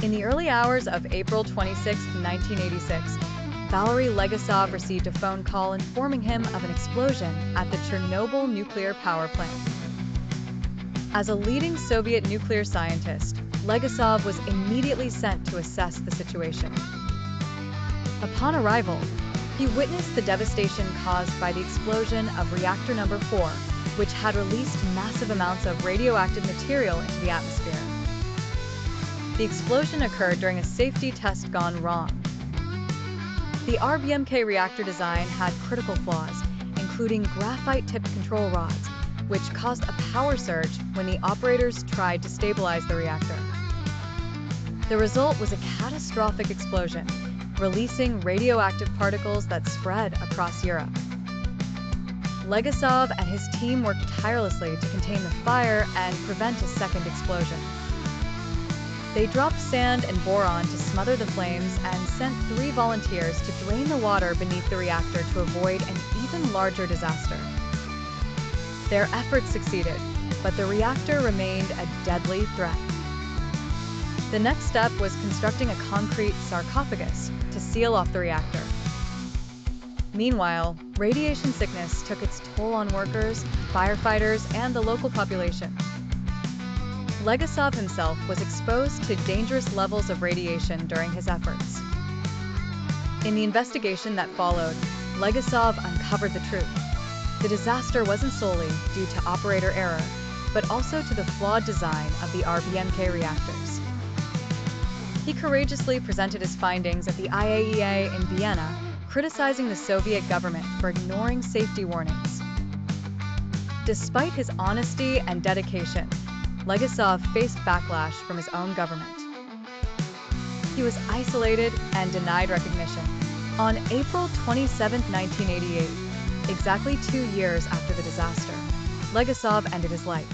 In the early hours of April 26, 1986, Valery Legasov received a phone call informing him of an explosion at the Chernobyl Nuclear Power Plant. As a leading Soviet nuclear scientist, Legasov was immediately sent to assess the situation. Upon arrival, he witnessed the devastation caused by the explosion of reactor number 4, which had released massive amounts of radioactive material into the atmosphere. The explosion occurred during a safety test gone wrong. The RBMK reactor design had critical flaws, including graphite-tipped control rods, which caused a power surge when the operators tried to stabilize the reactor. The result was a catastrophic explosion, releasing radioactive particles that spread across Europe. Legasov and his team worked tirelessly to contain the fire and prevent a second explosion. They dropped sand and boron to smother the flames and sent 3 volunteers to drain the water beneath the reactor to avoid an even larger disaster. Their efforts succeeded, but the reactor remained a deadly threat. The next step was constructing a concrete sarcophagus to seal off the reactor. Meanwhile, radiation sickness took its toll on workers, firefighters, and the local population. Legasov himself was exposed to dangerous levels of radiation during his efforts. In the investigation that followed, Legasov uncovered the truth. The disaster wasn't solely due to operator error, but also to the flawed design of the RBMK reactors. He courageously presented his findings at the IAEA in Vienna, criticizing the Soviet government for ignoring safety warnings. Despite his honesty and dedication, Legasov faced backlash from his own government. He was isolated and denied recognition. On April 27, 1988, exactly 2 years after the disaster, Legasov ended his life.